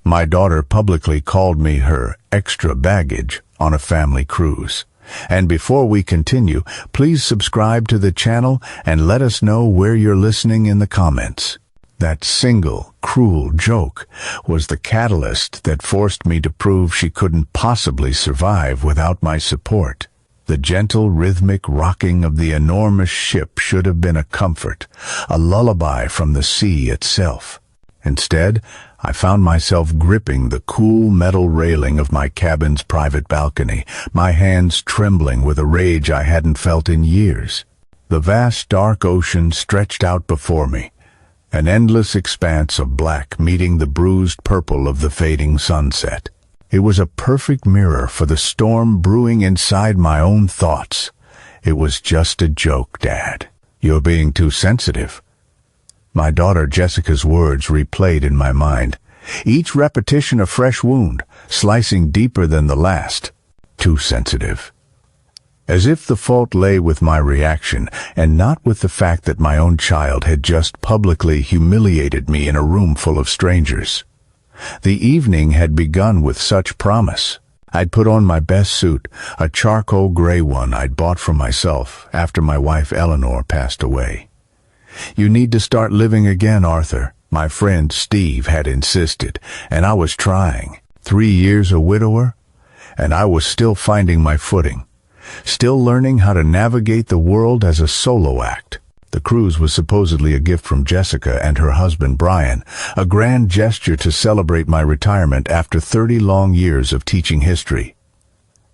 My daughter publicly called me her extra baggage on a family cruise. And before we continue, please subscribe to the channel and let us know where you're listening in the comments. That single, cruel joke was the catalyst that forced me to prove she couldn't possibly survive without my support. The gentle, rhythmic rocking of the enormous ship should have been a comfort, a lullaby from the sea itself. Instead, I found myself gripping the cool metal railing of my cabin's private balcony, my hands trembling with a rage I hadn't felt in years. The vast dark ocean stretched out before me, an endless expanse of black meeting the bruised purple of the fading sunset. It was a perfect mirror for the storm brewing inside my own thoughts. It was just a joke, Dad. You're being too sensitive. My daughter Jessica's words replayed in my mind, each repetition a fresh wound, slicing deeper than the last. Too sensitive. As if the fault lay with my reaction, and not with the fact that my own child had just publicly humiliated me in a room full of strangers. The evening had begun with such promise. I'd put on my best suit, a charcoal gray one I'd bought for myself after my wife Eleanor passed away. "You need to start living again, Arthur," my friend Steve had insisted, and I was trying. 3 years a widower, and I was still finding my footing, still learning how to navigate the world as a solo act. The cruise was supposedly a gift from Jessica and her husband Brian, a grand gesture to celebrate my retirement after 30 long years of teaching history.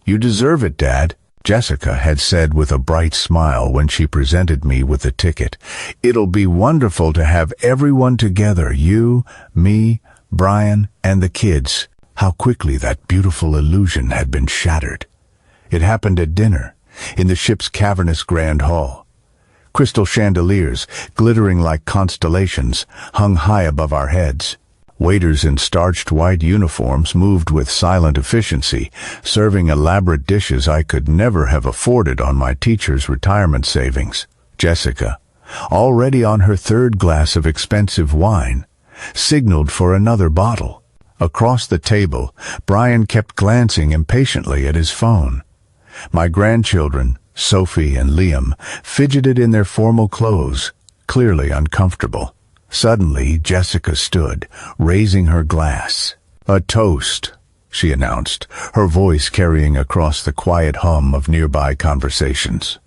"You deserve it, Dad," Jessica had said with a bright smile when she presented me with the ticket. "It'll be wonderful to have everyone together, you, me, Brian, and the kids." How quickly that beautiful illusion had been shattered. It happened at dinner, in the ship's cavernous grand hall. Crystal chandeliers, glittering like constellations, hung high above our heads. Waiters in starched white uniforms moved with silent efficiency, serving elaborate dishes I could never have afforded on my teacher's retirement savings. Jessica, already on her 3rd glass of expensive wine, signaled for another bottle. Across the table, Brian kept glancing impatiently at his phone. My grandchildren, Sophie and Liam, fidgeted in their formal clothes, clearly uncomfortable. Suddenly, Jessica stood, raising her glass. "A toast," she announced, her voice carrying across the quiet hum of nearby conversations.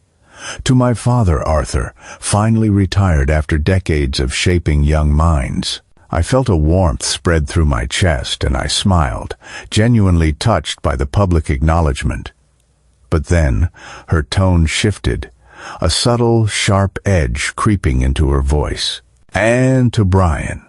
"To my father, Arthur, finally retired after decades of shaping young minds." I felt a warmth spread through my chest, and I smiled, genuinely touched by the public acknowledgement. But then, her tone shifted, a subtle, sharp edge creeping into her voice. "And to Brian,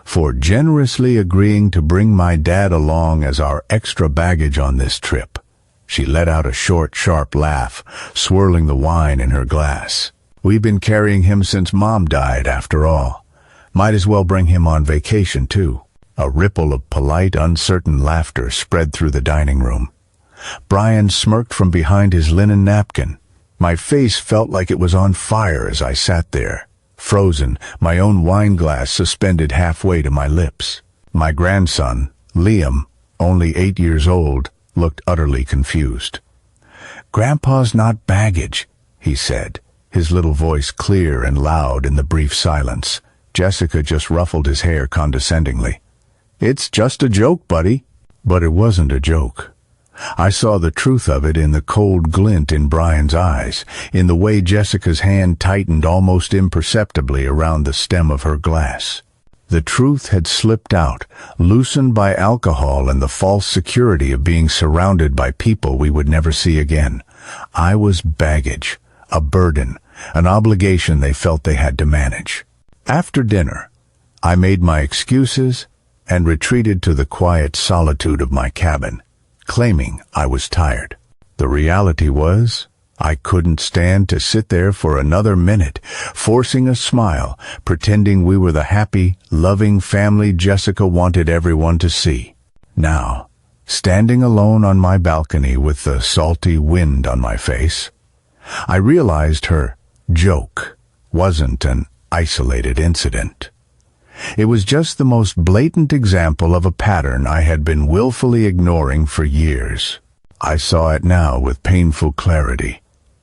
for generously agreeing to bring my dad along as our extra baggage on this trip." She let out a short, sharp laugh, swirling the wine in her glass. "We've been carrying him since Mom died, after all. Might as well bring him on vacation, too." A ripple of polite, uncertain laughter spread through the dining room. Brian smirked from behind his linen napkin. My face felt like it was on fire as I sat there, frozen, my own wine glass suspended halfway to my lips. My grandson, Liam, only 8 years old, looked utterly confused. "Grandpa's not baggage," he said, his little voice clear and loud in the brief silence. Jessica just ruffled his hair condescendingly. "It's just a joke, buddy." But it wasn't a joke. I saw the truth of it in the cold glint in Brian's eyes, in the way Jessica's hand tightened almost imperceptibly around the stem of her glass. The truth had slipped out, loosened by alcohol and the false security of being surrounded by people we would never see again. I was baggage, a burden, an obligation they felt they had to manage. After dinner, I made my excuses and retreated to the quiet solitude of my cabin, claiming I was tired. The reality was, I couldn't stand to sit there for another minute, forcing a smile, pretending we were the happy, loving family Jessica wanted everyone to see. Now, standing alone on my balcony with the salty wind on my face, I realized her joke wasn't an isolated incident. It was just the most blatant example of a pattern I had been willfully ignoring for years. I saw it now with painful clarity.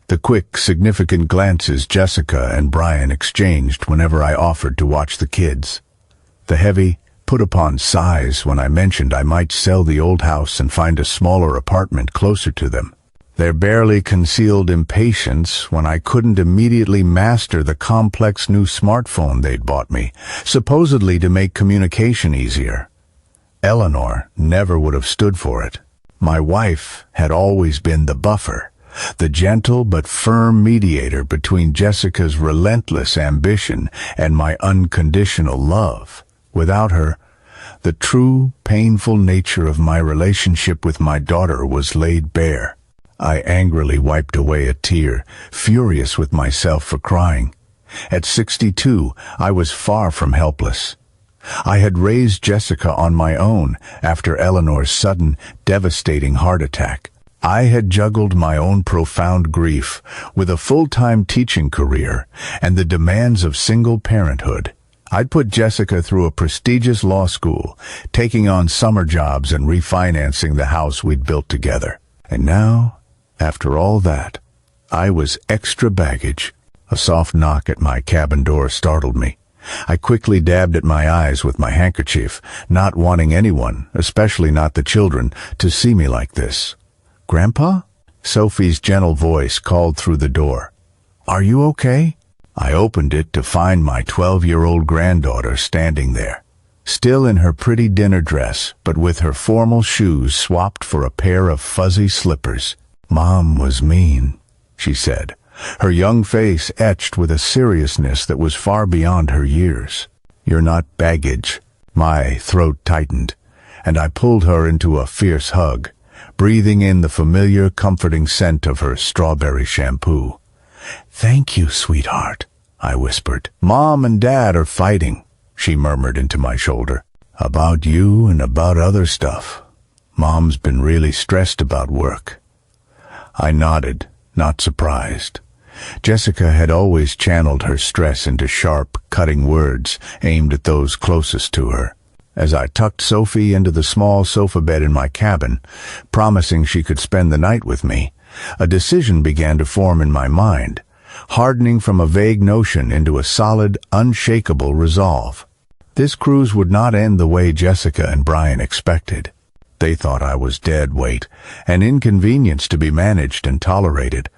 The quick, significant glances Jessica and Brian exchanged whenever I offered to watch the kids. The heavy, put-upon sighs when I mentioned I might sell the old house and find a smaller apartment closer to them. Their barely concealed impatience when I couldn't immediately master the complex new smartphone they'd bought me, supposedly to make communication easier. Eleanor never would have stood for it. My wife had always been the buffer, the gentle but firm mediator between Jessica's relentless ambition and my unconditional love. Without her, the true, painful nature of my relationship with my daughter was laid bare. I angrily wiped away a tear, furious with myself for crying. At 62, I was far from helpless. I had raised Jessica on my own after Eleanor's sudden, devastating heart attack. I had juggled my own profound grief with a full-time teaching career and the demands of single parenthood. I'd put Jessica through a prestigious law school, taking on summer jobs and refinancing the house we'd built together. And now, after all that, I was extra baggage. A soft knock at my cabin door startled me. I quickly dabbed at my eyes with my handkerchief, not wanting anyone, especially not the children, to see me like this. "Grandpa?" Sophie's gentle voice called through the door. "Are you okay?" I opened it to find my 12-year-old granddaughter standing there, still in her pretty dinner dress, but with her formal shoes swapped for a pair of fuzzy slippers. "Mom was mean," she said, her young face etched with a seriousness that was far beyond her years. "You're not baggage." My throat tightened, and I pulled her into a fierce hug, breathing in the familiar, comforting scent of her strawberry shampoo. "Thank you, sweetheart," I whispered. "Mom and Dad are fighting," she murmured into my shoulder. "About you and about other stuff. Mom's been really stressed about work." I nodded, not surprised. Jessica had always channeled her stress into sharp, cutting words aimed at those closest to her. As I tucked Sophie into the small sofa bed in my cabin, promising she could spend the night with me, a decision began to form in my mind, hardening from a vague notion into a solid, unshakable resolve. This cruise would not end the way Jessica and Brian expected. They thought I was dead weight, an inconvenience to be managed and tolerated.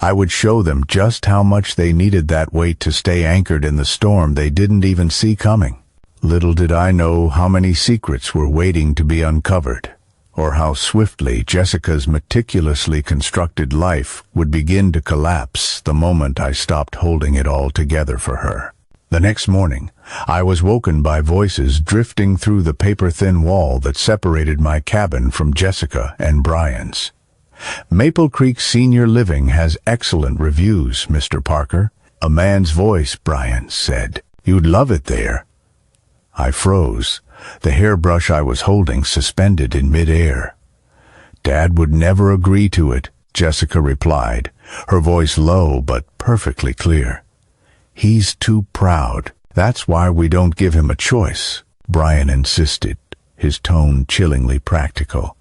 I would show them just how much they needed that weight to stay anchored in the storm they didn't even see coming. Little did I know how many secrets were waiting to be uncovered, or how swiftly Jessica's meticulously constructed life would begin to collapse the moment I stopped holding it all together for her. The next morning, I was woken by voices drifting through the paper-thin wall that separated my cabin from Jessica and Brian's. "Maple Creek Senior Living has excellent reviews, Mr. Parker." A man's voice, Brian said. "You'd love it there." I froze, the hairbrush I was holding suspended in mid-air. "Dad would never agree to it," Jessica replied, her voice low but perfectly clear. "He's too proud. That's why we don't give him a choice," Brian insisted, his tone chillingly practical.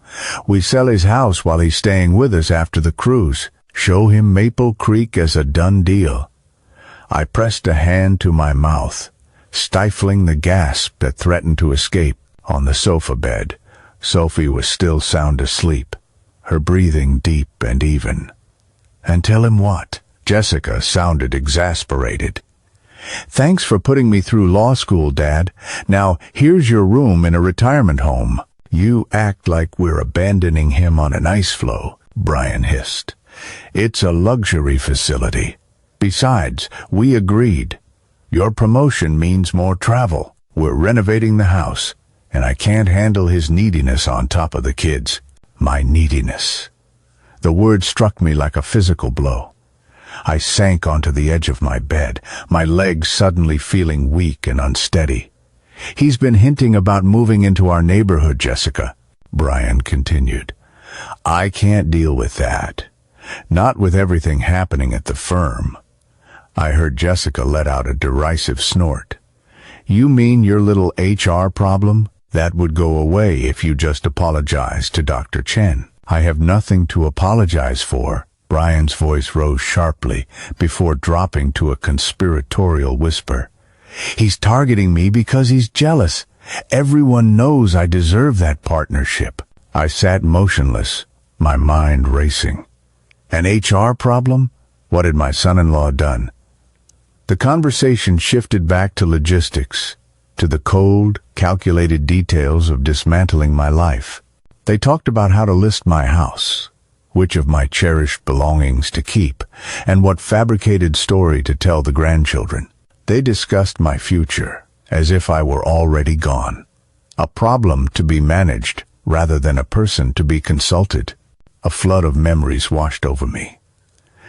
"We sell his house while he's staying with us after the cruise. Show him Maple Creek as a done deal." I pressed a hand to my mouth, stifling the gasp that threatened to escape. On the sofa bed, Sophie was still sound asleep, her breathing deep and even. "And tell him what?" Jessica sounded exasperated. "Thanks for putting me through law school, Dad. Now, here's your room in a retirement home." "You act like we're abandoning him on an ice floe," Brian hissed. "It's a luxury facility. Besides, we agreed. Your promotion means more travel. We're renovating the house, and I can't handle his neediness on top of the kids." My neediness. The word struck me like a physical blow. I sank onto the edge of my bed, my legs suddenly feeling weak and unsteady. "He's been hinting about moving into our neighborhood, Jessica," Brian continued. "I can't deal with that. Not with everything happening at the firm." I heard Jessica let out a derisive snort. You mean your little HR problem? That would go away if you just apologized to Dr. Chen. I have nothing to apologize for. Brian's voice rose sharply before dropping to a conspiratorial whisper. He's targeting me because he's jealous. Everyone knows I deserve that partnership. I sat motionless, my mind racing. An HR problem? What had my son-in-law done? The conversation shifted back to logistics, to the cold, calculated details of dismantling my life. They talked about how to list my house, which of my cherished belongings to keep, and what fabricated story to tell the grandchildren. They discussed my future, as if I were already gone. A problem to be managed, rather than a person to be consulted. A flood of memories washed over me.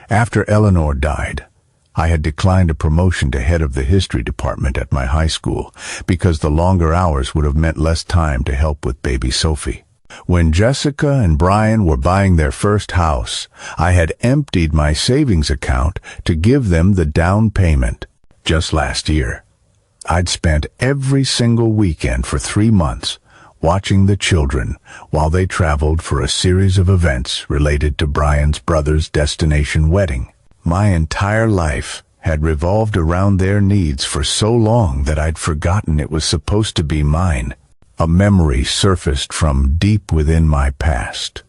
After Eleanor died, I had declined a promotion to head of the history department at my high school because the longer hours would have meant less time to help with baby Sophie. When Jessica and Brian were buying their first house, I had emptied my savings account to give them the down payment. Just last year, I'd spent every single weekend for 3 months watching the children while they traveled for a series of events related to Brian's brother's destination wedding. My entire life had revolved around their needs for so long that I'd forgotten it was supposed to be mine. A memory surfaced from deep within my past.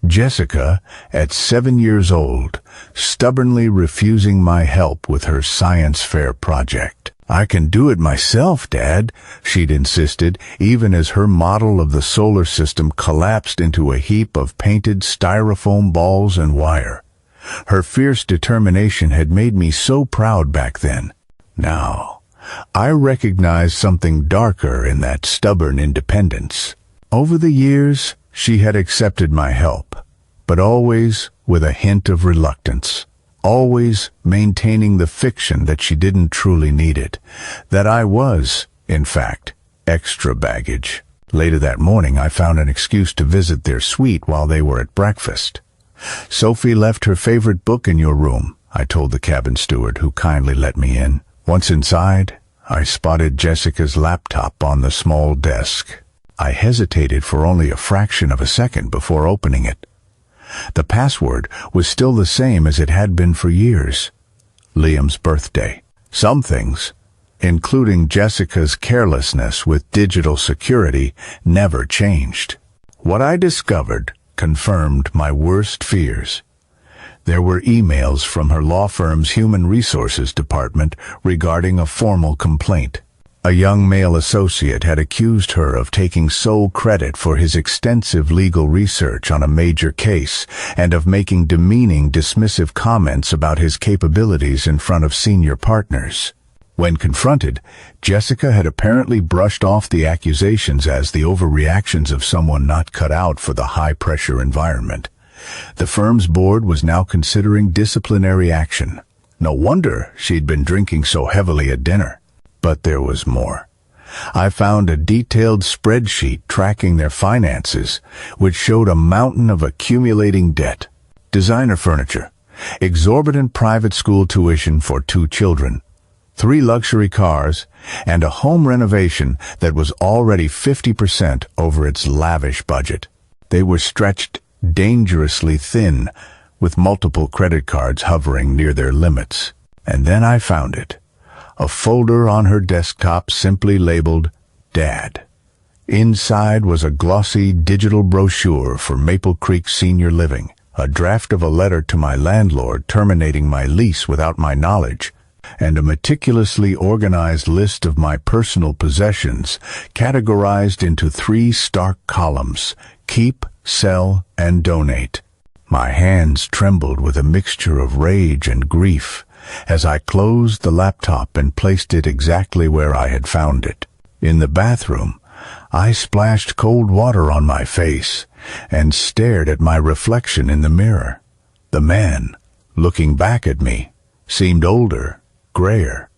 Jessica, at 7 years old, stubbornly refusing my help with her science fair project. "I can do it myself, Dad," she'd insisted, even as her model of the solar system collapsed into a heap of painted styrofoam balls and wire. Her fierce determination had made me so proud back then. Now, I recognized something darker in that stubborn independence. Over the years, she had accepted my help, but always with a hint of reluctance. Always maintaining the fiction that she didn't truly need it, that I was, in fact, extra baggage. Later that morning, I found an excuse to visit their suite while they were at breakfast. "Sophie left her favorite book in your room," I told the cabin steward, who kindly let me in. Once inside, I spotted Jessica's laptop on the small desk. I hesitated for only a fraction of a second before opening it. The password was still the same as it had been for years. Liam's birthday. Some things, including Jessica's carelessness with digital security, never changed. What I discovered confirmed my worst fears. There were emails from her law firm's human resources department regarding a formal complaint. A young male associate had accused her of taking sole credit for his extensive legal research on a major case and of making demeaning, dismissive comments about his capabilities in front of senior partners. When confronted, Jessica had apparently brushed off the accusations as the overreactions of someone not cut out for the high-pressure environment. The firm's board was now considering disciplinary action. No wonder she'd been drinking so heavily at dinner. But there was more. I found a detailed spreadsheet tracking their finances, which showed a mountain of accumulating debt. Designer furniture, exorbitant private school tuition for 2 children, 3 luxury cars, and a home renovation that was already 50% over its lavish budget. They were stretched dangerously thin, with multiple credit cards hovering near their limits. And then I found it. A folder on her desktop simply labeled Dad. Inside was a glossy digital brochure for Maple Creek Senior Living, a draft of a letter to my landlord terminating my lease without my knowledge, and a meticulously organized list of my personal possessions categorized into 3 stark columns: keep, sell, and donate. My hands trembled with a mixture of rage and grief as I closed the laptop and placed it exactly where I had found it. In the bathroom, I splashed cold water on my face and stared at my reflection in the mirror. The man, looking back at me, seemed older, grayer.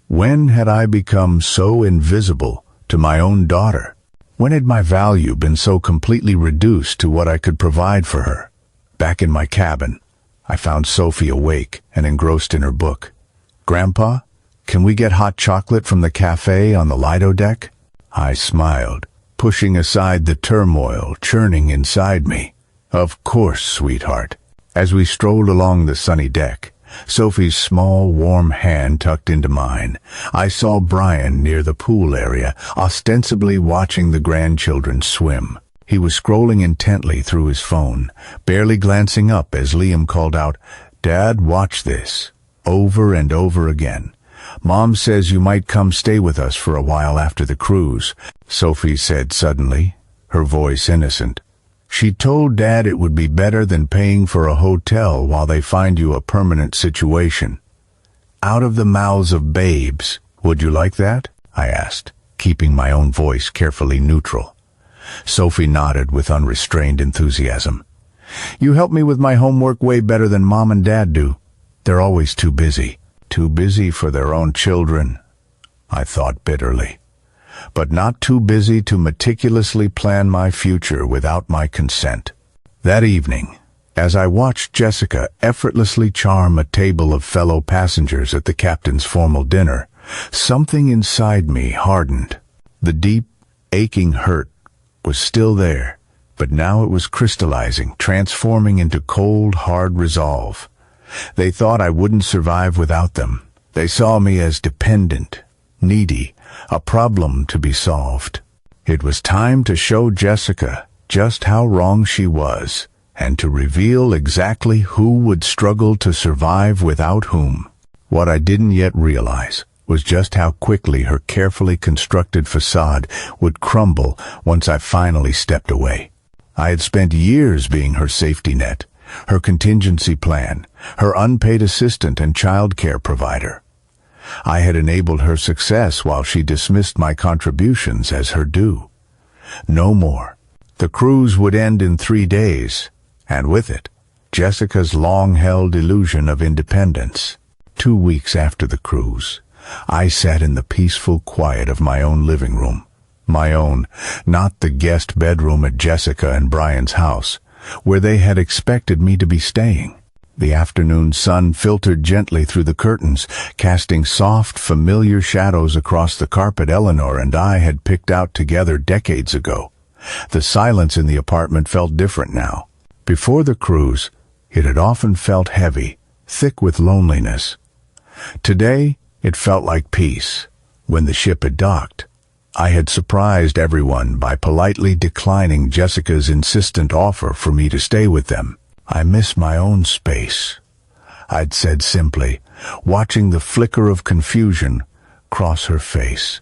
When had I become so invisible to my own daughter? When had my value been so completely reduced to what I could provide for her? Back in my cabin, I found Sophie awake and engrossed in her book. "Grandpa, Can we get hot chocolate from the cafe on the Lido deck? I smiled, pushing aside the turmoil churning inside me. Of course, sweetheart. As we strolled along the sunny deck, Sophie's small, warm hand tucked into mine, I saw Brian near the pool area, ostensibly watching the grandchildren swim. He was scrolling intently through his phone, barely glancing up as Liam called out, "Dad, watch this," over and over again. "Mom says you might come stay with us for a while after the cruise," Sophie said suddenly, her voice innocent. She told Dad it would be better than paying for a hotel while they find you a permanent situation. Out of the mouths of babes, would you like that? I asked, keeping my own voice carefully neutral. Sophie nodded with unrestrained enthusiasm. "You help me with my homework way better than Mom and Dad do. They're always too busy. Too busy for their own children," I thought bitterly. But not too busy to meticulously plan my future without my consent. That evening, as I watched Jessica effortlessly charm a table of fellow passengers at the captain's formal dinner, something inside me hardened. The deep, aching hurt was still there, but now it was crystallizing, transforming into cold, hard resolve. They thought I wouldn't survive without them. They saw me as dependent, needy, a problem to be solved. It was time to show Jessica just how wrong she was, and to reveal exactly who would struggle to survive without whom. What I didn't yet realize was just how quickly her carefully constructed facade would crumble once I finally stepped away. I had spent years being her safety net, her contingency plan, her unpaid assistant and childcare provider. I had enabled her success while she dismissed my contributions as her due. No more. The cruise would end in 3 days, and with it, Jessica's long-held illusion of independence. 2 weeks after the cruise, I sat in the peaceful quiet of my own living room. My own, not the guest bedroom at Jessica and Brian's house, where they had expected me to be staying. The afternoon sun filtered gently through the curtains, casting soft, familiar shadows across the carpet Eleanor and I had picked out together decades ago. The silence in the apartment felt different now. Before the cruise, it had often felt heavy, thick with loneliness. Today, it felt like peace. When the ship had docked, I had surprised everyone by politely declining Jessica's insistent offer for me to stay with them. "I miss my own space," I'd said simply, watching the flicker of confusion cross her face.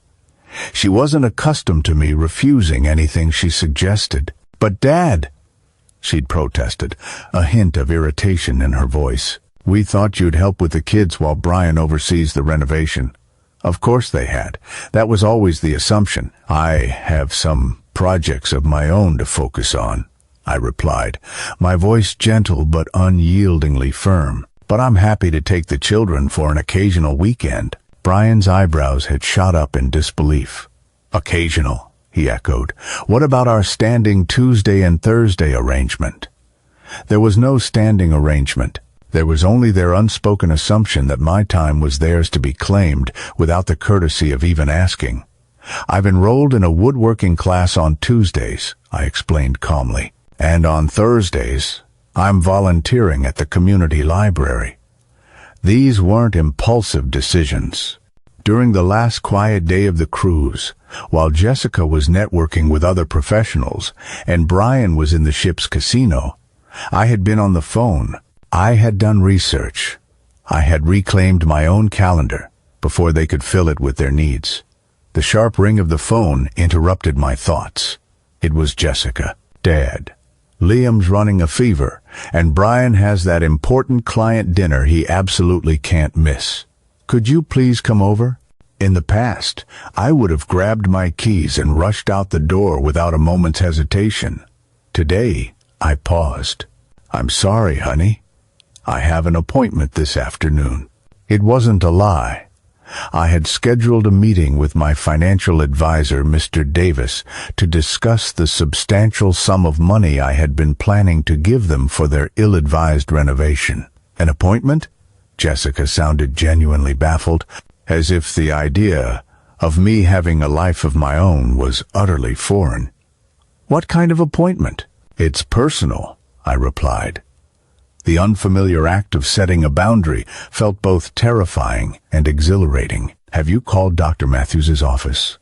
She wasn't accustomed to me refusing anything she suggested. "But Dad," she'd protested, a hint of irritation in her voice. "We thought you'd help with the kids while Brian oversees the renovation." Of course they had. That was always the assumption. "I have some projects of my own to focus on," I replied, my voice gentle but unyieldingly firm. "But I'm happy to take the children for an occasional weekend." Brian's eyebrows had shot up in disbelief. "Occasional," he echoed. "What about our standing Tuesday and Thursday arrangement?" There was no standing arrangement. There was only their unspoken assumption that my time was theirs to be claimed without the courtesy of even asking. "I've enrolled in a woodworking class on Tuesdays," I explained calmly. "And on Thursdays, I'm volunteering at the community library." These weren't impulsive decisions. During the last quiet day of the cruise, while Jessica was networking with other professionals and Brian was in the ship's casino, I had been on the phone. I had done research. I had reclaimed my own calendar before they could fill it with their needs. The sharp ring of the phone interrupted my thoughts. It was Jessica. "Dad, Liam's running a fever, and Brian has that important client dinner he absolutely can't miss. Could you please come over?" In the past, I would have grabbed my keys and rushed out the door without a moment's hesitation. Today, I paused. "I'm sorry, honey. I have an appointment this afternoon." It wasn't a lie. I had scheduled a meeting with my financial advisor, Mr. Davis, to discuss the substantial sum of money I had been planning to give them for their ill-advised renovation. "An appointment?" Jessica sounded genuinely baffled. as if the idea of me having a life of my own was utterly foreign. "What kind of appointment?" "It's personal," I replied. The unfamiliar act of setting a boundary felt both terrifying and exhilarating. "Have you called Dr. Matthews's office?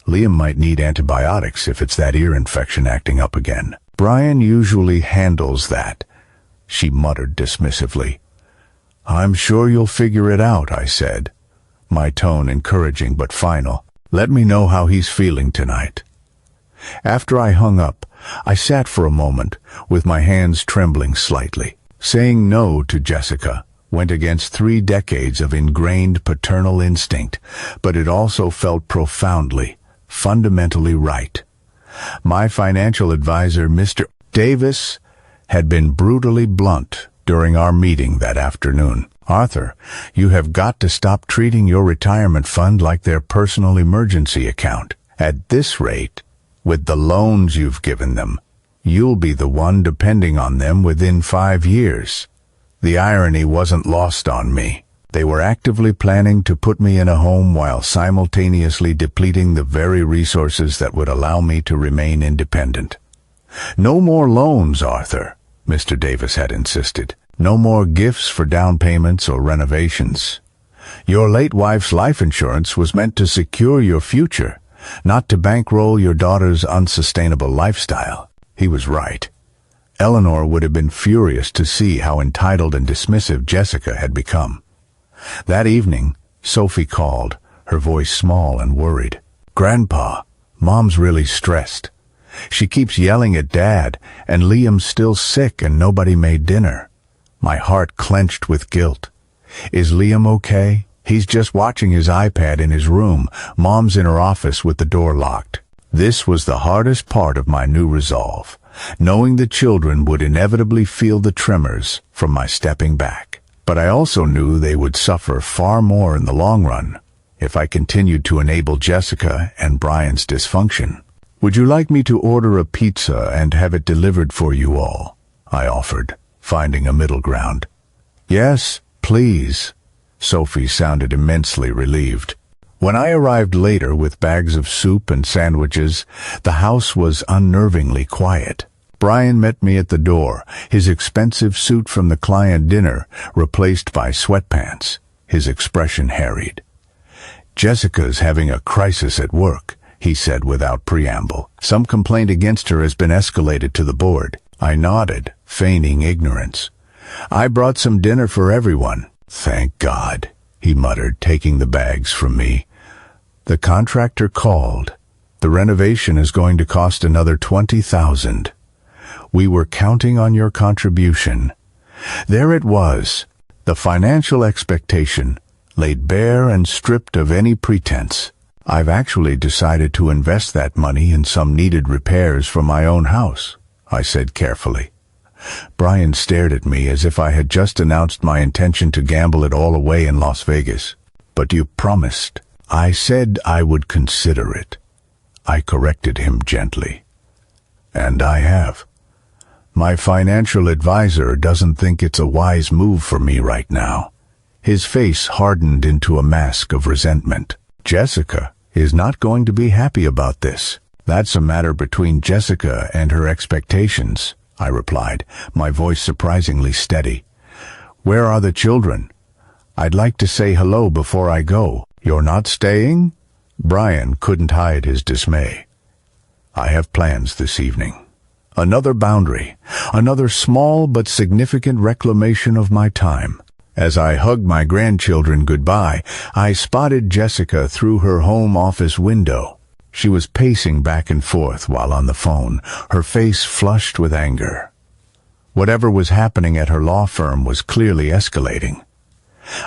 Liam might need antibiotics if it's that ear infection acting up again." "Brian usually handles that," she muttered dismissively. "I'm sure you'll figure it out," I said, my tone encouraging but final. "Let me know how he's feeling tonight." After I hung up, I sat for a moment, with my hands trembling slightly. Saying no to Jessica went against 3 decades of ingrained paternal instinct, but it also felt profoundly, fundamentally right. My financial advisor, Mr. Davis, had been brutally blunt during our meeting that afternoon. "Arthur, you have got to stop treating your retirement fund like their personal emergency account. At this rate, with the loans you've given them, you'll be the one depending on them within 5 years." The irony wasn't lost on me. They were actively planning to put me in a home while simultaneously depleting the very resources that would allow me to remain independent. "No more loans, Arthur," Mr. Davis had insisted. "No more gifts for down payments or renovations. Your late wife's life insurance was meant to secure your future, not to bankroll your daughter's unsustainable lifestyle." He was right. Eleanor would have been furious to see how entitled and dismissive Jessica had become. That evening, Sophie called, her voice small and worried. "Grandpa, Mom's really stressed. She keeps yelling at Dad, and Liam's still sick and nobody made dinner." My heart clenched with guilt. "Is Liam okay?" "He's just watching his iPad in his room. Mom's in her office with the door locked." This was the hardest part of my new resolve, knowing the children would inevitably feel the tremors from my stepping back. But I also knew they would suffer far more in the long run if I continued to enable Jessica and Brian's dysfunction. "Would you like me to order a pizza and have it delivered for you all?" I offered, finding a middle ground. "Yes, please." Sophie sounded immensely relieved. When I arrived later with bags of soup and sandwiches, the house was unnervingly quiet. Brian met me at the door, his expensive suit from the client dinner replaced by sweatpants, his expression harried. "Jessica's having a crisis at work," he said without preamble. "Some complaint against her has been escalated to the board." I nodded, feigning ignorance. "I brought some dinner for everyone." "Thank God," he muttered, taking the bags from me. "The contractor called. The renovation is going to cost another $20,000. We were counting on your contribution." There it was, the financial expectation, laid bare and stripped of any pretense. "I've actually decided to invest that money in some needed repairs for my own house," I said carefully. Brian stared at me as if I had just announced my intention to gamble it all away in Las Vegas. "But you promised." "I said I would consider it." I corrected him gently. "And I have. My financial advisor doesn't think it's a wise move for me right now." His face hardened into a mask of resentment. "Jessica is not going to be happy about this. That's a matter between Jessica and her expectations," I replied, my voice surprisingly steady. "Where are the children? I'd like to say hello before I go." "You're not staying?" Brian couldn't hide his dismay. "I have plans this evening." Another boundary, another small but significant reclamation of my time. As I hugged my grandchildren goodbye, I spotted Jessica through her home office window. She was pacing back and forth while on the phone, her face flushed with anger. Whatever was happening at her law firm was clearly escalating.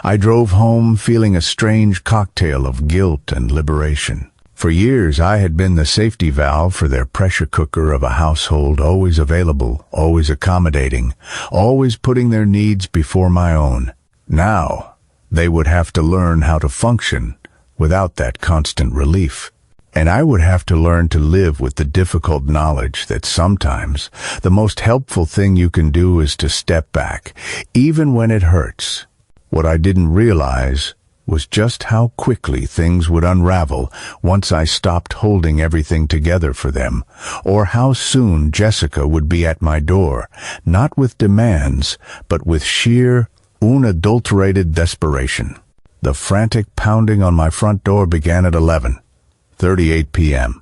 I drove home feeling a strange cocktail of guilt and liberation. For years I had been the safety valve for their pressure cooker of a household, always available, always accommodating, always putting their needs before my own. Now they would have to learn how to function without that constant relief. And I would have to learn to live with the difficult knowledge that sometimes the most helpful thing you can do is to step back, even when it hurts. What I didn't realize was just how quickly things would unravel once I stopped holding everything together for them, or how soon Jessica would be at my door, not with demands, but with sheer, unadulterated desperation. The frantic pounding on my front door began at 11:38 p.m.,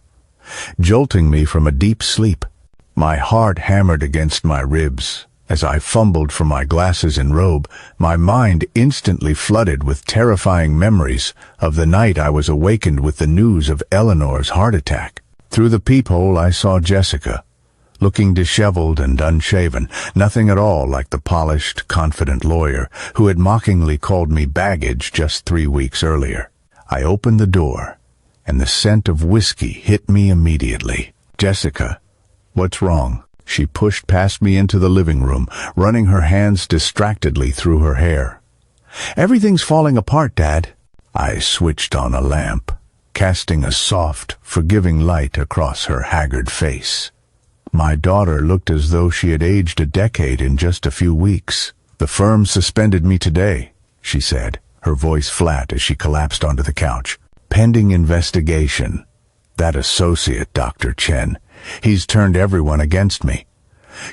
jolting me from a deep sleep. My heart hammered against my ribs. As I fumbled for my glasses and robe, my mind instantly flooded with terrifying memories of the night I was awakened with the news of Eleanor's heart attack. Through the peephole I saw Jessica, looking disheveled and unshaven, nothing at all like the polished, confident lawyer who had mockingly called me baggage just 3 weeks earlier. I opened the door, and the scent of whiskey hit me immediately. "Jessica, what's wrong?" She pushed past me into the living room, running her hands distractedly through her hair. "Everything's falling apart, Dad." I switched on a lamp, casting a soft, forgiving light across her haggard face. My daughter looked as though she had aged a decade in just a few weeks. "The firm suspended me today," she said, her voice flat as she collapsed onto the couch. "Pending investigation. That associate, Dr. Chen, he's turned everyone against me.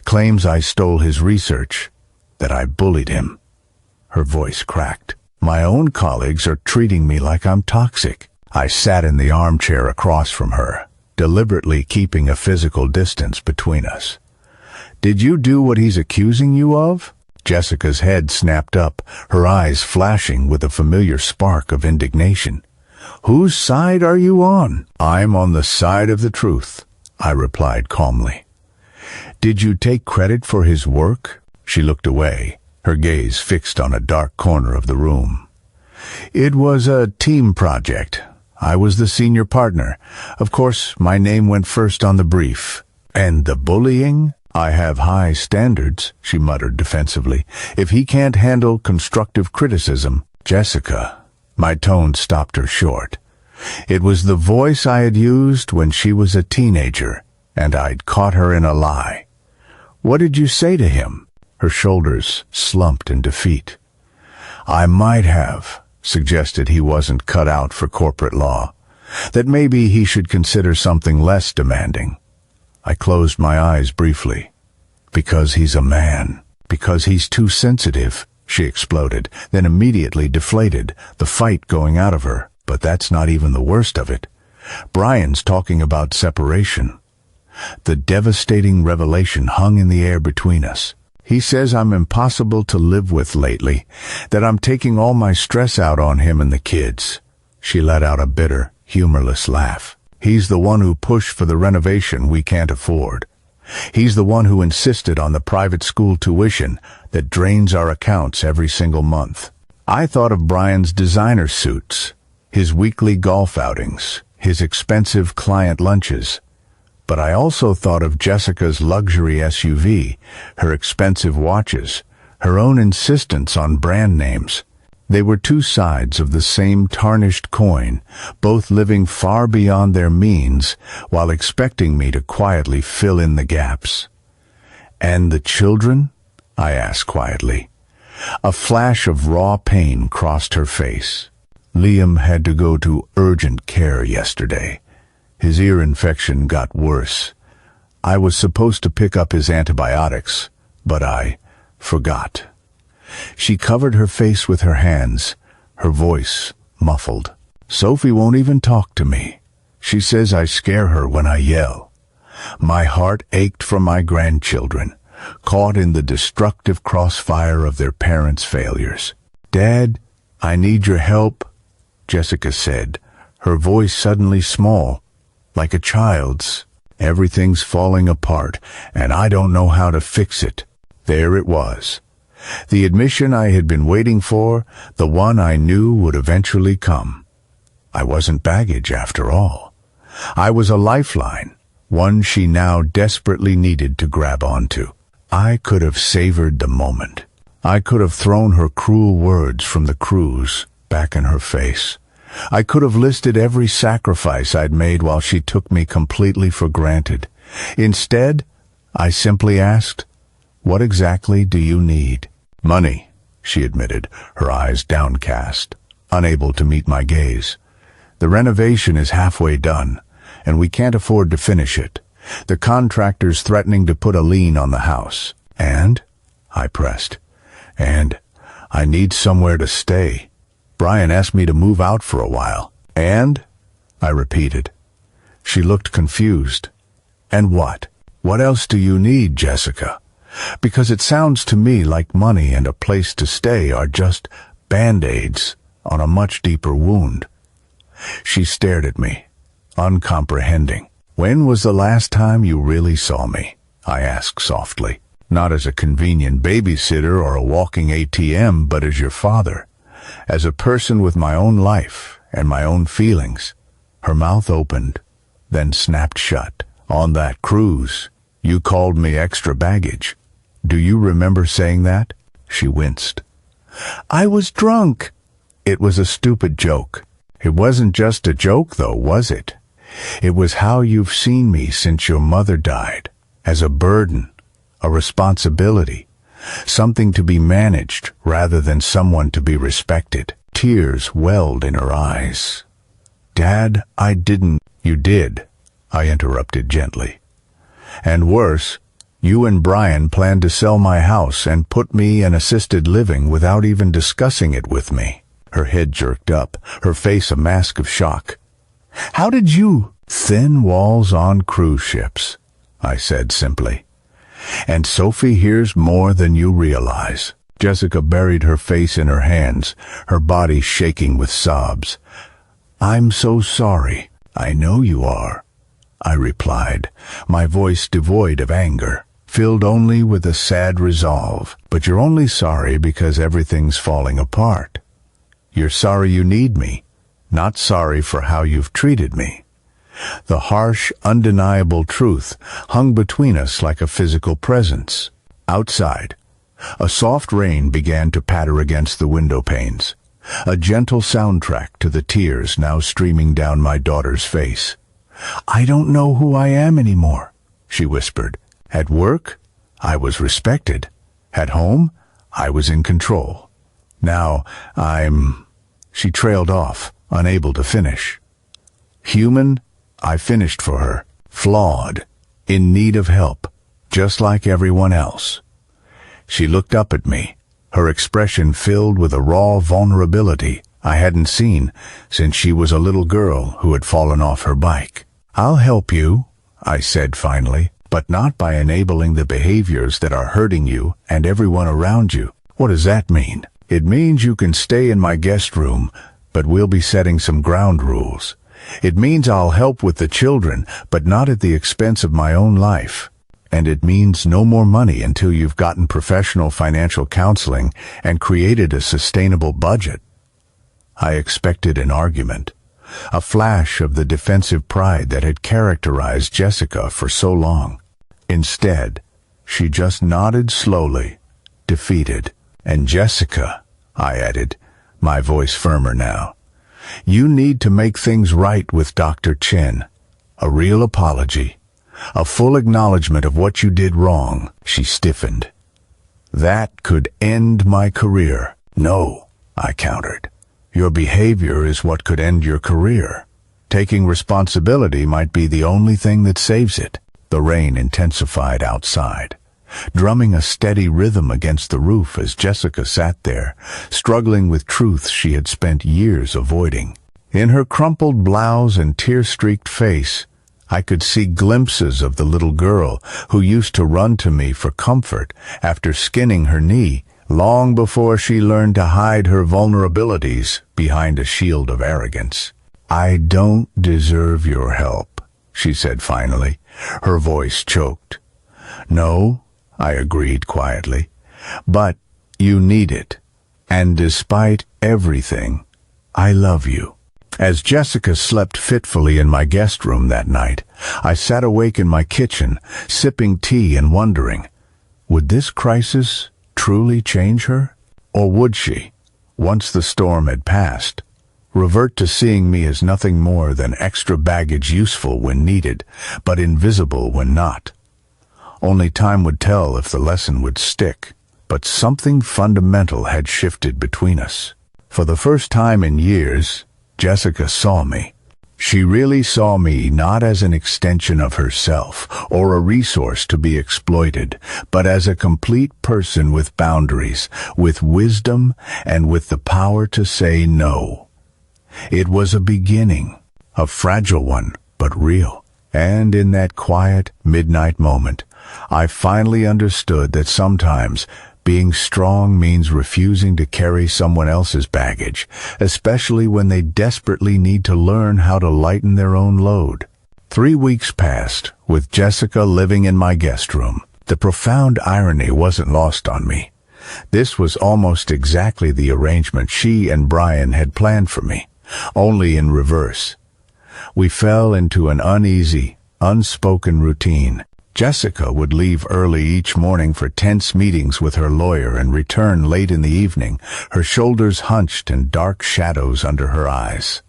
Claims I stole his research, that I bullied him." Her voice cracked. "My own colleagues are treating me like I'm toxic." I sat in the armchair across from her, deliberately keeping a physical distance between us. "Did you do what he's accusing you of?" Jessica's head snapped up, her eyes flashing with a familiar spark of indignation. "Whose side are you on?" "I'm on the side of the truth," I replied calmly. "Did you take credit for his work?" She looked away, her gaze fixed on a dark corner of the room. "It was a team project. I was the senior partner. Of course, my name went first on the brief." "And the bullying?" "I have high standards," she muttered defensively. "If he can't handle constructive criticism..." "Jessica..." My tone stopped her short. It was the voice I had used when she was a teenager, and I'd caught her in a lie. "What did you say to him?" Her shoulders slumped in defeat. "I might have suggested he wasn't cut out for corporate law, that maybe he should consider something less demanding." I closed my eyes briefly. "Because he's a man. Because he's too sensitive," she exploded, then immediately deflated, the fight going out of her. "But that's not even the worst of it. Brian's talking about separation." The devastating revelation hung in the air between us. "He says I'm impossible to live with lately, that I'm taking all my stress out on him and the kids." She let out a bitter, humorless laugh. "He's the one who pushed for the renovation we can't afford. He's the one who insisted on the private school tuition that drains our accounts every single month." I thought of Brian's designer suits, his weekly golf outings, his expensive client lunches. But I also thought of Jessica's luxury SUV, her expensive watches, her own insistence on brand names. They were two sides of the same tarnished coin, both living far beyond their means while expecting me to quietly fill in the gaps. "And the children?" I asked quietly. A flash of raw pain crossed her face. "Liam had to go to urgent care yesterday. His ear infection got worse. I was supposed to pick up his antibiotics, but I forgot." She covered her face with her hands, her voice muffled. "Sophie won't even talk to me. She says I scare her when I yell." My heart ached for my grandchildren, caught in the destructive crossfire of their parents' failures. "Dad, I need your help," Jessica said, her voice suddenly small, like a child's. "Everything's falling apart, and I don't know how to fix it." There it was. The admission I had been waiting for, the one I knew would eventually come. I wasn't baggage after all. I was a lifeline, one she now desperately needed to grab onto. I could have savored the moment. I could have thrown her cruel words from the cruise back in her face. I could have listed every sacrifice I'd made while she took me completely for granted. Instead, I simply asked, "What exactly do you need?" "Money," she admitted, her eyes downcast. unable to meet my gaze. "The renovation is halfway done, and we can't afford to finish it. The contractor's threatening to put a lien on the house." "And?" I pressed. "And I need somewhere to stay. Brian asked me to move out for a while." "And?" I repeated. She looked confused. "And what? What else do you need, Jessica? Because it sounds to me like money and a place to stay are just band-aids on a much deeper wound." She stared at me, uncomprehending. "When was the last time you really saw me?" I asked softly. "Not as a convenient babysitter or a walking ATM, but as your father, as a person with my own life and my own feelings." Her mouth opened, then snapped shut. "On that cruise, you called me extra baggage. Do you remember saying that?" She winced. "I was drunk." "It was a stupid joke." "It wasn't just a joke, though, was it? It was how you've seen me since your mother died, as a burden, a responsibility, something to be managed rather than someone to be respected." Tears welled in her eyes. "Dad, I didn't." "You did," I interrupted gently. "And worse, you and Brian planned to sell my house and put me in assisted living without even discussing it with me." Her head jerked up, her face a mask of shock. "How did you—" "Thin walls on cruise ships," I said simply. "And Sophie hears more than you realize." Jessica buried her face in her hands, her body shaking with sobs. "I'm so sorry." "I know you are," I replied, my voice devoid of anger, filled only with a sad resolve. "But you're only sorry because everything's falling apart. You're sorry you need me, not sorry for how you've treated me." The harsh, undeniable truth hung between us like a physical presence. Outside, a soft rain began to patter against the window panes, a gentle soundtrack to the tears now streaming down my daughter's face. "I don't know who I am anymore," she whispered. "At work, I was respected. At home, I was in control. Now, She trailed off, unable to finish. Human, I finished for her. Flawed, in need of help, just like everyone else. She looked up at me, her expression filled with a raw vulnerability I hadn't seen since she was a little girl who had fallen off her bike. "I'll help you," I said finally, "but not by enabling the behaviors that are hurting you and everyone around you." "What does that mean?" "It means you can stay in my guest room, but we'll be setting some ground rules. It means I'll help with the children, but not at the expense of my own life. And it means no more money until you've gotten professional financial counseling and created a sustainable budget." I expected an argument, a flash of the defensive pride that had characterized Jessica for so long. Instead, she just nodded slowly, defeated. "And Jessica," I added, my voice firmer now, "you need to make things right with Dr. Chen. A real apology. A full acknowledgement of what you did wrong." She stiffened. "That could end my career." "No," I countered. "Your behavior is what could end your career. Taking responsibility might be the only thing that saves it." The rain intensified outside, drumming a steady rhythm against the roof as Jessica sat there, struggling with truths she had spent years avoiding. In her crumpled blouse and tear-streaked face, I could see glimpses of the little girl who used to run to me for comfort after skinning her knee, long before she learned to hide her vulnerabilities behind a shield of arrogance. "I don't deserve your help," she said finally, her voice choked. "No," I agreed quietly, "but you need it. And despite everything, I love you." As Jessica slept fitfully in my guest room that night, I sat awake in my kitchen, sipping tea and wondering, would this crisis truly change her? Or would she, once the storm had passed, revert to seeing me as nothing more than extra baggage, useful when needed, but invisible when not? Only time would tell if the lesson would stick, but something fundamental had shifted between us. For the first time in years, Jessica saw me. She really saw me not as an extension of herself or a resource to be exploited, but as a complete person with boundaries, with wisdom, and with the power to say no. It was a beginning, a fragile one, but real. And in that quiet, midnight moment, I finally understood that sometimes being strong means refusing to carry someone else's baggage, especially when they desperately need to learn how to lighten their own load. 3 weeks passed, with Jessica living in my guest room. The profound irony wasn't lost on me. This was almost exactly the arrangement she and Brian had planned for me, only in reverse. We fell into an uneasy, unspoken routine. Jessica would leave early each morning for tense meetings with her lawyer and return late in the evening, her shoulders hunched and dark shadows under her eyes.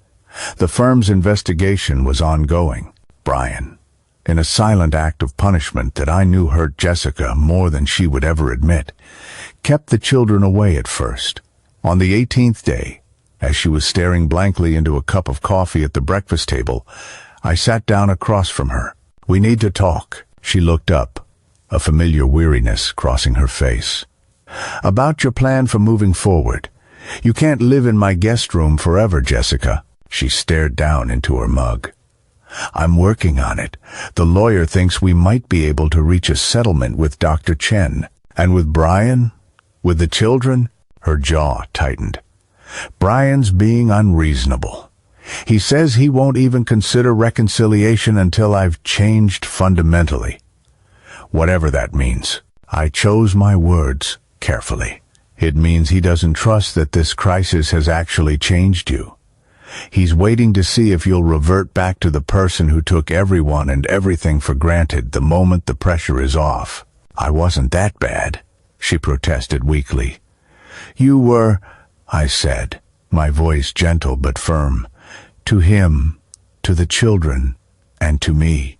The firm's investigation was ongoing. Brian, in a silent act of punishment that I knew hurt Jessica more than she would ever admit, kept the children away at first. On the 18th day, as she was staring blankly into a cup of coffee at the breakfast table, I sat down across from her. "We need to talk." She looked up, a familiar weariness crossing her face. "About your plan for moving forward. You can't live in my guest room forever, Jessica." She stared down into her mug. "I'm working on it. The lawyer thinks we might be able to reach a settlement with Dr. Chen. And with Brian? With the children?" Her jaw tightened. "Brian's being unreasonable. He says he won't even consider reconciliation until I've changed fundamentally. Whatever that means." I chose my words carefully. "It means he doesn't trust that this crisis has actually changed you. He's waiting to see if you'll revert back to the person who took everyone and everything for granted the moment the pressure is off." "I wasn't that bad," she protested weakly. "You were," I said, my voice gentle but firm. "To him, to the children, and to me."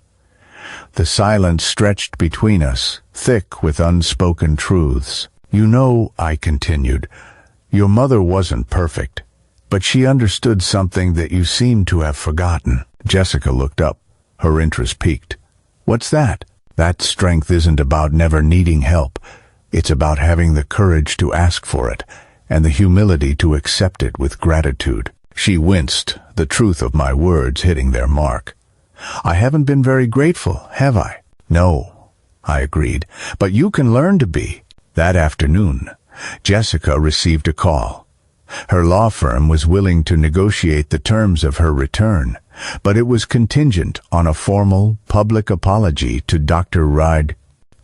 The silence stretched between us, thick with unspoken truths. "You know," I continued, "your mother wasn't perfect, but she understood something that you seem to have forgotten." Jessica looked up, her interest piqued. "What's that?" "That strength isn't about never needing help. It's about having the courage to ask for it, and the humility to accept it with gratitude." She winced, the truth of my words hitting their mark. "I haven't been very grateful, have I?" "No," I agreed, "but you can learn to be." That afternoon, Jessica received a call. Her law firm was willing to negotiate the terms of her return, but it was contingent on a formal, public apology to Dr.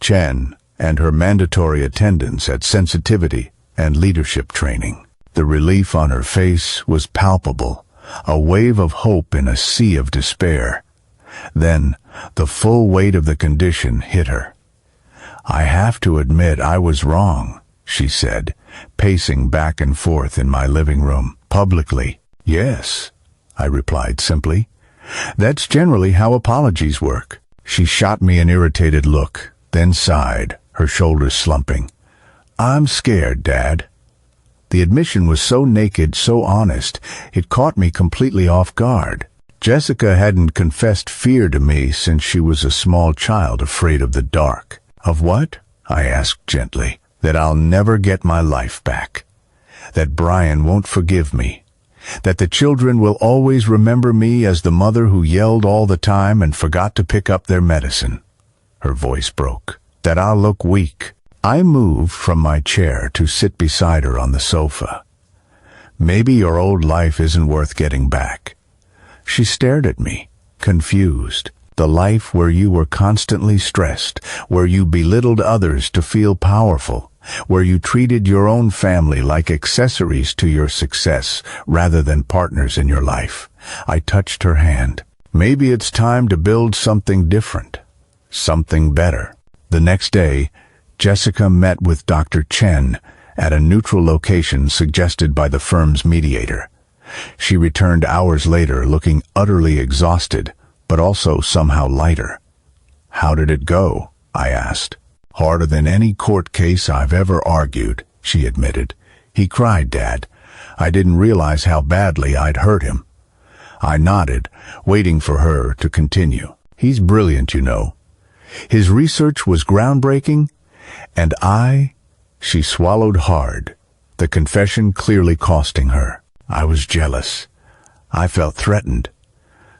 Chen and her mandatory attendance at sensitivity and leadership training. The relief on her face was palpable, a wave of hope in a sea of despair. Then, the full weight of the condition hit her. "I have to admit I was wrong," she said, pacing back and forth in my living room. "Publicly?" "Yes," I replied simply. "That's generally how apologies work." She shot me an irritated look, then sighed, her shoulders slumping. "I'm scared, Dad." The admission was so naked, so honest, it caught me completely off guard. Jessica hadn't confessed fear to me since she was a small child afraid of the dark. "Of what?" I asked gently. "That I'll never get my life back. That Brian won't forgive me. That the children will always remember me as the mother who yelled all the time and forgot to pick up their medicine." Her voice broke. "That I'll look weak." I moved from my chair to sit beside her on the sofa. "Maybe your old life isn't worth getting back." She stared at me, confused. "The life where you were constantly stressed, where you belittled others to feel powerful, where you treated your own family like accessories to your success rather than partners in your life." I touched her hand. "Maybe it's time to build something different, something better." The next day, Jessica met with Dr. Chen at a neutral location suggested by the firm's mediator. She returned hours later looking utterly exhausted, but also somehow lighter. "How did it go?" I asked. "Harder than any court case I've ever argued," she admitted. "He cried, Dad. I didn't realize how badly I'd hurt him. I nodded, waiting for her to continue. He's brilliant, you know. His research was groundbreaking, and she swallowed hard, the confession clearly costing her. I was jealous. I felt threatened.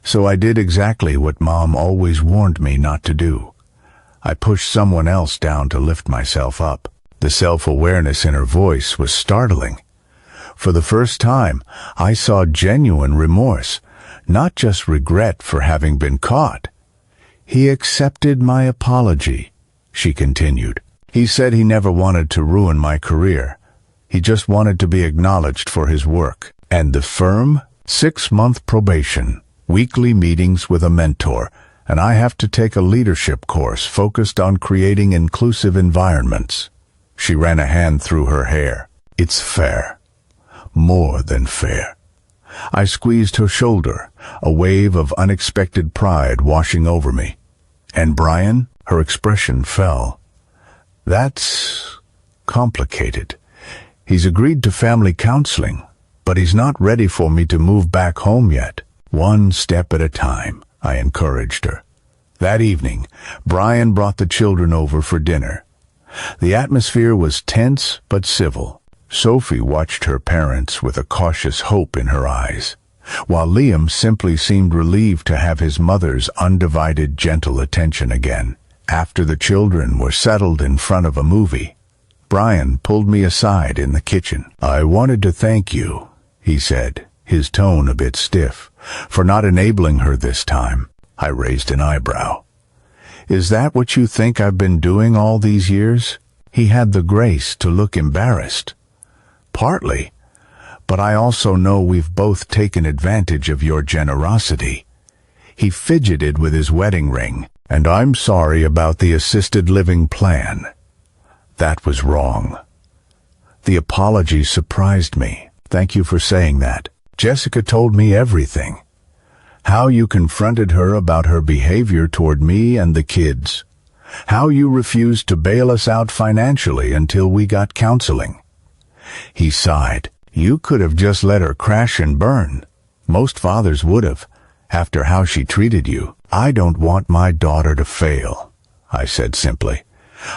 So I did exactly what Mom always warned me not to do. I pushed someone else down to lift myself up. The self-awareness in her voice was startling. For the first time, I saw genuine remorse, not just regret for having been caught. He accepted my apology, she continued. He said he never wanted to ruin my career. He just wanted to be acknowledged for his work. And the firm? 6-month probation, weekly meetings with a mentor, and I have to take a leadership course focused on creating inclusive environments. She ran a hand through her hair. It's fair. More than fair. I squeezed her shoulder, a wave of unexpected pride washing over me. And Brian? Her expression fell. That's complicated. He's agreed to family counseling, but he's not ready for me to move back home yet. One step at a time, I encouraged her. That evening, Brian brought the children over for dinner. The atmosphere was tense but civil. Sophie watched her parents with a cautious hope in her eyes, while Liam simply seemed relieved to have his mother's undivided, gentle attention again. After the children were settled in front of a movie, Brian pulled me aside in the kitchen. I wanted to thank you, he said, his tone a bit stiff, for not enabling her this time. I raised an eyebrow. Is that what you think I've been doing all these years? He had the grace to look embarrassed. Partly, but I also know we've both taken advantage of your generosity. He fidgeted with his wedding ring. And I'm sorry about the assisted living plan. That was wrong. The apology surprised me. Thank you for saying that. Jessica told me everything. How you confronted her about her behavior toward me and the kids. How you refused to bail us out financially until we got counseling. He sighed. You could have just let her crash and burn. Most fathers would have, after how she treated you. I don't want my daughter to fail, I said simply.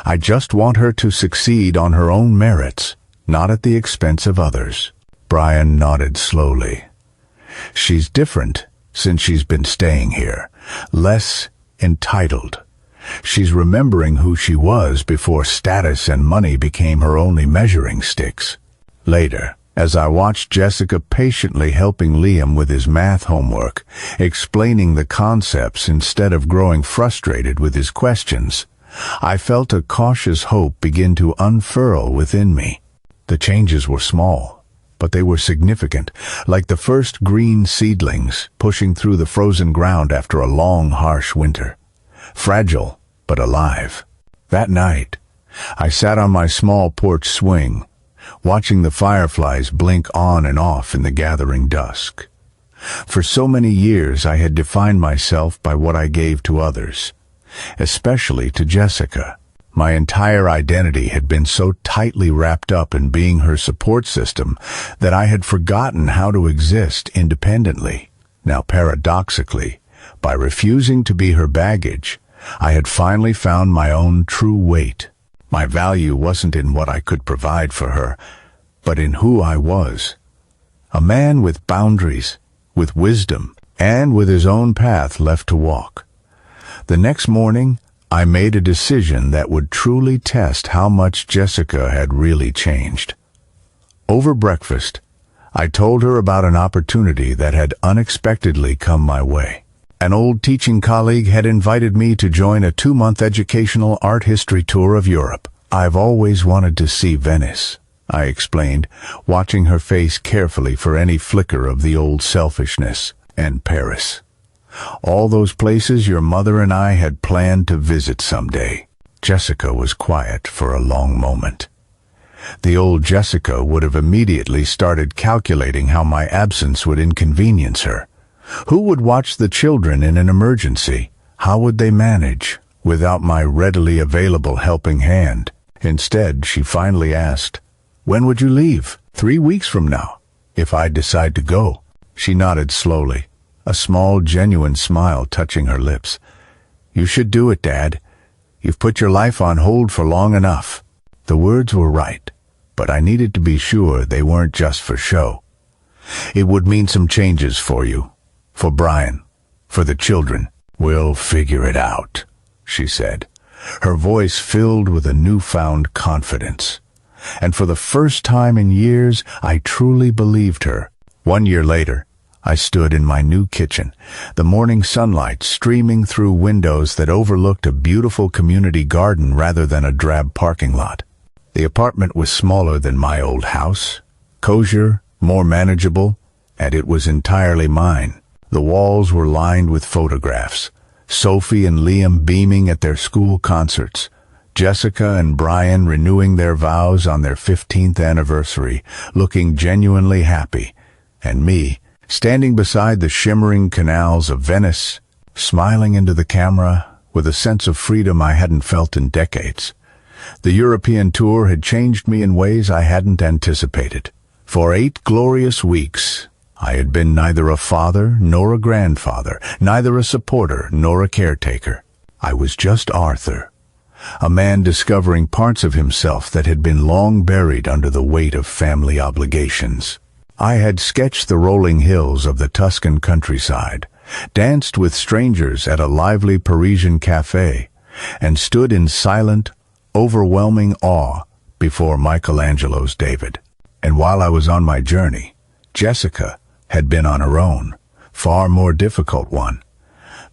I just want her to succeed on her own merits, not at the expense of others. Brian nodded slowly. She's different since she's been staying here, less entitled. She's remembering who she was before status and money became her only measuring sticks. Later, as I watched Jessica patiently helping Liam with his math homework, explaining the concepts instead of growing frustrated with his questions, I felt a cautious hope begin to unfurl within me. The changes were small, but they were significant, like the first green seedlings pushing through the frozen ground after a long, harsh winter. Fragile, but alive. That night, I sat on my small porch swing, watching the fireflies blink on and off in the gathering dusk. For so many years I had defined myself by what I gave to others, especially to Jessica. My entire identity had been so tightly wrapped up in being her support system that I had forgotten how to exist independently. Now, paradoxically, by refusing to be her baggage, I had finally found my own true weight. My value wasn't in what I could provide for her, but in who I was. A man with boundaries, with wisdom, and with his own path left to walk. The next morning, I made a decision that would truly test how much Jessica had really changed. Over breakfast, I told her about an opportunity that had unexpectedly come my way. An old teaching colleague had invited me to join a 2-month educational art history tour of Europe. I've always wanted to see Venice, I explained, watching her face carefully for any flicker of the old selfishness, and Paris. All those places your mother and I had planned to visit someday. Jessica was quiet for a long moment. The old Jessica would have immediately started calculating how my absence would inconvenience her. Who would watch the children in an emergency? How would they manage without my readily available helping hand? Instead, she finally asked, "When would you leave?" 3 weeks from now. If I'd decide to go. She nodded slowly, a small, genuine smile touching her lips. You should do it, Dad. You've put your life on hold for long enough. The words were right, but I needed to be sure they weren't just for show. It would mean some changes for you, for Brian, for the children. We'll figure it out, she said, her voice filled with a newfound confidence. And for the first time in years, I truly believed her. 1 year later, I stood in my new kitchen, the morning sunlight streaming through windows that overlooked a beautiful community garden rather than a drab parking lot. The apartment was smaller than my old house, cozier, more manageable, and it was entirely mine. The walls were lined with photographs, Sophie and Liam beaming at their school concerts, Jessica and Brian renewing their vows on their 15th anniversary, looking genuinely happy, and me, standing beside the shimmering canals of Venice, smiling into the camera with a sense of freedom I hadn't felt in decades. The European tour had changed me in ways I hadn't anticipated. For 8 glorious weeks, I had been neither a father nor a grandfather, neither a supporter nor a caretaker. I was just Arthur, a man discovering parts of himself that had been long buried under the weight of family obligations. I had sketched the rolling hills of the Tuscan countryside, danced with strangers at a lively Parisian cafe, and stood in silent, overwhelming awe before Michelangelo's David. And while I was on my journey, Jessica had been on her own, far more difficult one.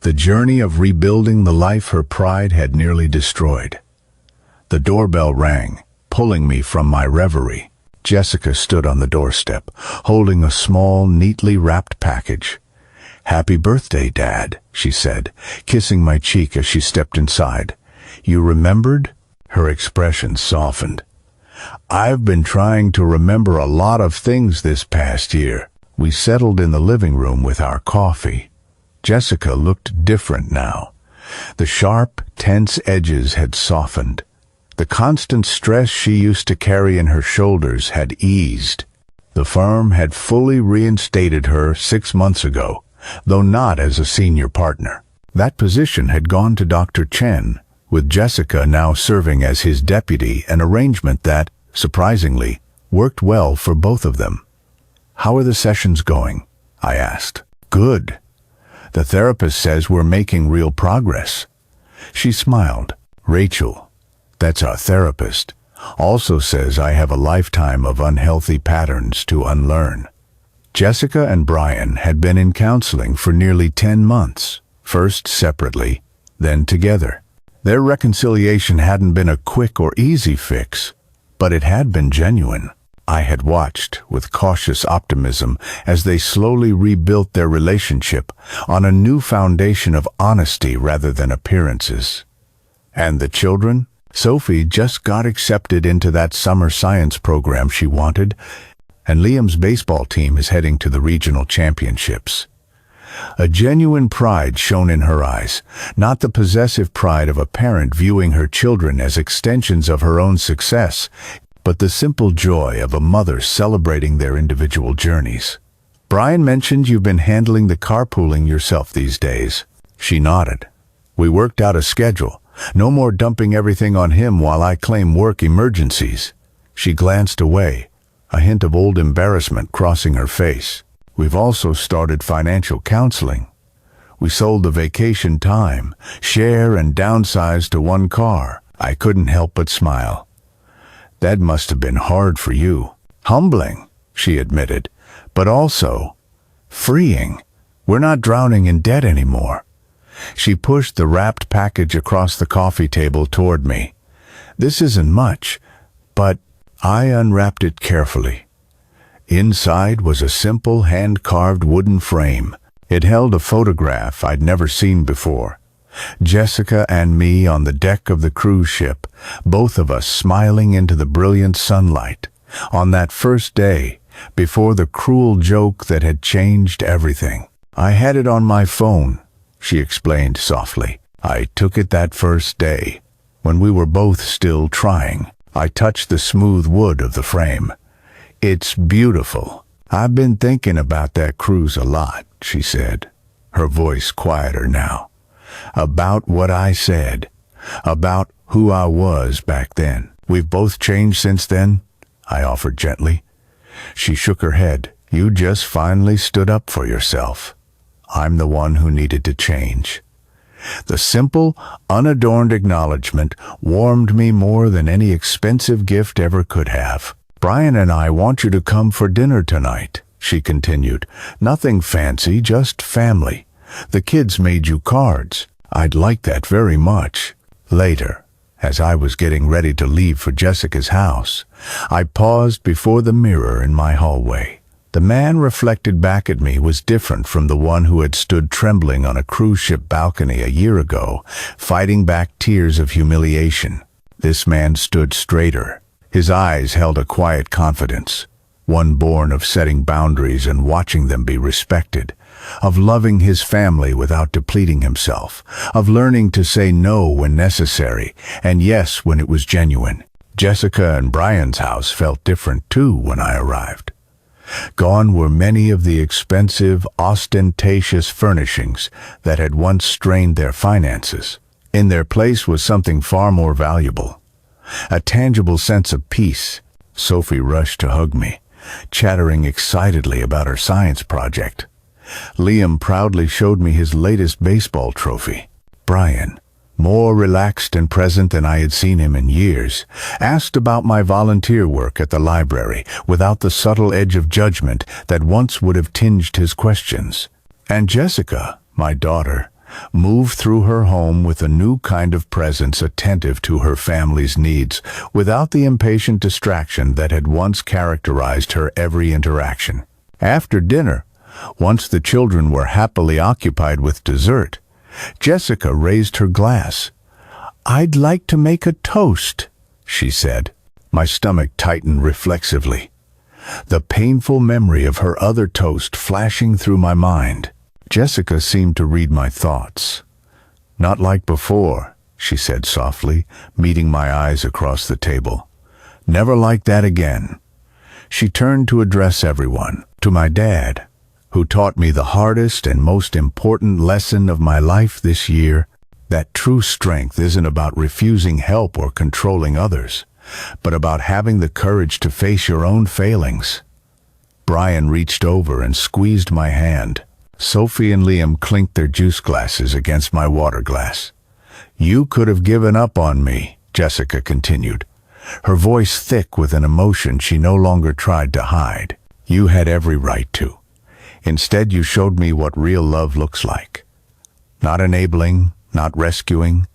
The journey of rebuilding the life her pride had nearly destroyed. The doorbell rang, pulling me from my reverie. Jessica stood on the doorstep, holding a small, neatly wrapped package. "Happy birthday, Dad," she said, kissing my cheek as she stepped inside. "You remembered?" Her expression softened. "I've been trying to remember a lot of things this past year." We settled in the living room with our coffee. Jessica looked different now. The sharp, tense edges had softened. The constant stress she used to carry in her shoulders had eased. The firm had fully reinstated her 6 months ago, though not as a senior partner. That position had gone to Dr. Chen, with Jessica now serving as his deputy, an arrangement that, surprisingly, worked well for both of them. "How are the sessions going?" I asked. "Good. The therapist says we're making real progress." She smiled. "Rachel, that's our therapist, also says I have a lifetime of unhealthy patterns to unlearn." Jessica and Brian had been in counseling for nearly 10 months, first separately, then together. Their reconciliation hadn't been a quick or easy fix, but it had been genuine. I had watched with cautious optimism as they slowly rebuilt their relationship on a new foundation of honesty rather than appearances. And the children? Sophie just got accepted into that summer science program she wanted, and Liam's baseball team is heading to the regional championships. A genuine pride shone in her eyes, not the possessive pride of a parent viewing her children as extensions of her own success, but the simple joy of a mother celebrating their individual journeys. "Brian mentioned you've been handling the carpooling yourself these days." She nodded. "We worked out a schedule. No more dumping everything on him while I claim work emergencies." She glanced away, a hint of old embarrassment crossing her face. "We've also started financial counseling. We sold the vacation time, share and downsize to 1 car." I couldn't help but smile. "That must have been hard for you." "Humbling," she admitted, "but also freeing. We're not drowning in debt anymore." She pushed the wrapped package across the coffee table toward me. "This isn't much, but..." I unwrapped it carefully. Inside was a simple hand-carved wooden frame. It held a photograph I'd never seen before. Jessica and me on the deck of the cruise ship, both of us smiling into the brilliant sunlight, on that first day, before the cruel joke that had changed everything. "I had it on my phone," she explained softly. "I took it that first day, when we were both still trying." I touched the smooth wood of the frame. "It's beautiful." "I've been thinking about that cruise a lot," she said, her voice quieter now. "About what I said, about who I was back then. We've both changed since then," I offered gently. She shook her head. "You just finally stood up for yourself. I'm the one who needed to change." The simple, unadorned acknowledgement warmed me more than any expensive gift ever could have. "Brian and I want you to come for dinner tonight," she continued. "Nothing fancy, just family. The kids made you cards. I'd like that very much." Later, as I was getting ready to leave for Jessica's house, I paused before the mirror in my hallway. The man reflected back at me was different from the one who had stood trembling on a cruise ship balcony a year ago, fighting back tears of humiliation. This man stood straighter. His eyes held a quiet confidence, one born of setting boundaries and watching them be respected, of loving his family without depleting himself, of learning to say no when necessary and yes when it was genuine. Jessica and Brian's house felt different too when I arrived. Gone were many of the expensive, ostentatious furnishings that had once strained their finances. In their place was something far more valuable, a tangible sense of peace. Sophie rushed to hug me, chattering excitedly about her science project. Liam proudly showed me his latest baseball trophy. Brian, more relaxed and present than I had seen him in years, asked about my volunteer work at the library without the subtle edge of judgment that once would have tinged his questions. And Jessica, my daughter, moved through her home with a new kind of presence attentive to her family's needs, without the impatient distraction that had once characterized her every interaction. After dinner, once the children were happily occupied with dessert, Jessica raised her glass. "I'd like to make a toast," she said. My stomach tightened reflexively, the painful memory of her other toast flashing through my mind. Jessica seemed to read my thoughts. "Not like before," she said softly, meeting my eyes across the table. "Never like that again." She turned to address everyone, to my dad, who taught me the hardest and most important lesson of my life this year, that true strength isn't about refusing help or controlling others, but about having the courage to face your own failings. Brian reached over and squeezed my hand. Sophie and Liam clinked their juice glasses against my water glass. "You could have given up on me," Jessica continued, her voice thick with an emotion she no longer tried to hide. "You had every right to. Instead, you showed me what real love looks like. Not enabling, not rescuing,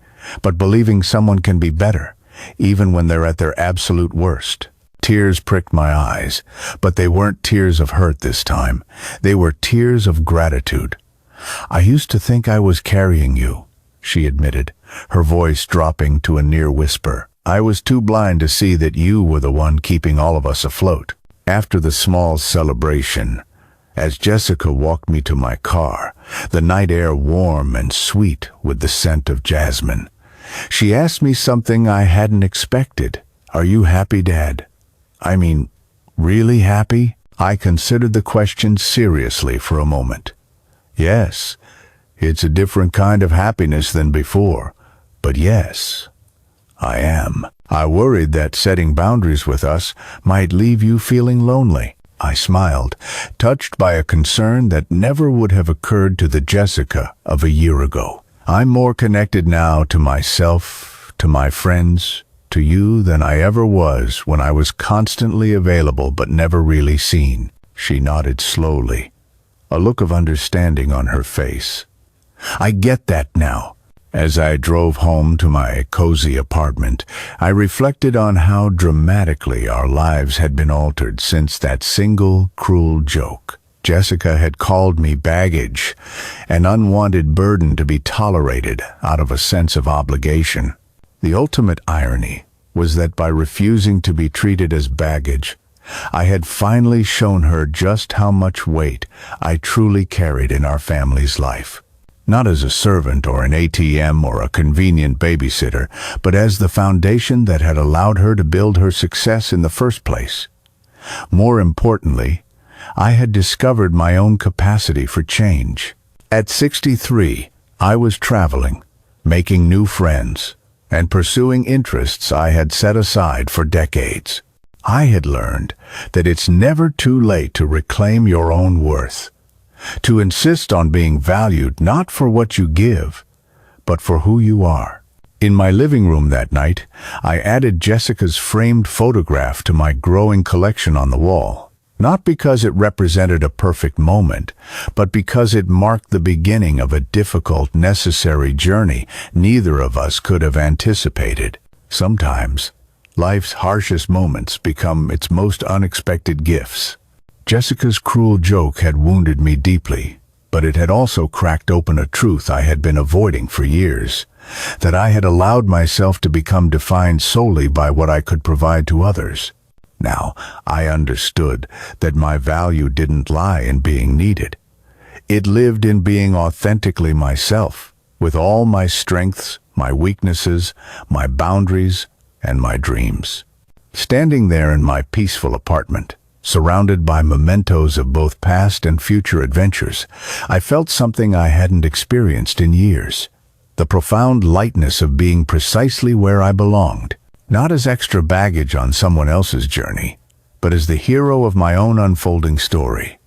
but believing someone can be better, even when they're at their absolute worst." Tears pricked my eyes, but they weren't tears of hurt this time. They were tears of gratitude. "I used to think I was carrying you," she admitted, her voice dropping to a near whisper. "I was too blind to see that you were the one keeping all of us afloat." After the small celebration, as Jessica walked me to my car, the night air warm and sweet with the scent of jasmine, she asked me something I hadn't expected. "Are you happy, Dad? I mean, really happy?" I considered the question seriously for a moment. "Yes, it's a different kind of happiness than before, but yes, I am. I worried that setting boundaries with us might leave you feeling lonely." I smiled, touched by a concern that never would have occurred to the Jessica of a year ago. "I'm more connected now to myself, to my friends, to you than I ever was when I was constantly available but never really seen." She nodded slowly, a look of understanding on her face. "I get that now." As I drove home to my cozy apartment, I reflected on how dramatically our lives had been altered since that single, cruel joke. Jessica had called me baggage, an unwanted burden to be tolerated out of a sense of obligation. The ultimate irony was that by refusing to be treated as baggage, I had finally shown her just how much weight I truly carried in our family's life. Not as a servant or an ATM or a convenient babysitter, but as the foundation that had allowed her to build her success in the first place. More importantly, I had discovered my own capacity for change. At 63, I was traveling, making new friends, and pursuing interests I had set aside for decades. I had learned that it's never too late to reclaim your own worth, to insist on being valued not for what you give, but for who you are. In my living room that night, I added Jessica's framed photograph to my growing collection on the wall, not because it represented a perfect moment, but because it marked the beginning of a difficult, necessary journey neither of us could have anticipated. Sometimes, life's harshest moments become its most unexpected gifts. Jessica's cruel joke had wounded me deeply, but it had also cracked open a truth I had been avoiding for years, that I had allowed myself to become defined solely by what I could provide to others. Now, I understood that my value didn't lie in being needed. It lived in being authentically myself, with all my strengths, my weaknesses, my boundaries, and my dreams. Standing there in my peaceful apartment, surrounded by mementos of both past and future adventures, I felt something I hadn't experienced in years. The profound lightness of being precisely where I belonged, not as extra baggage on someone else's journey, but as the hero of my own unfolding story.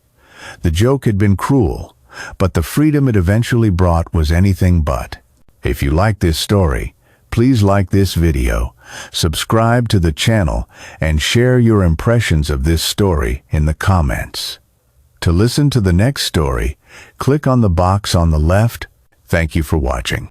The joke had been cruel, but the freedom it eventually brought was anything but. If you like this story, please like this video, subscribe to the channel, and share your impressions of this story in the comments. To listen to the next story, click on the box on the left. Thank you for watching.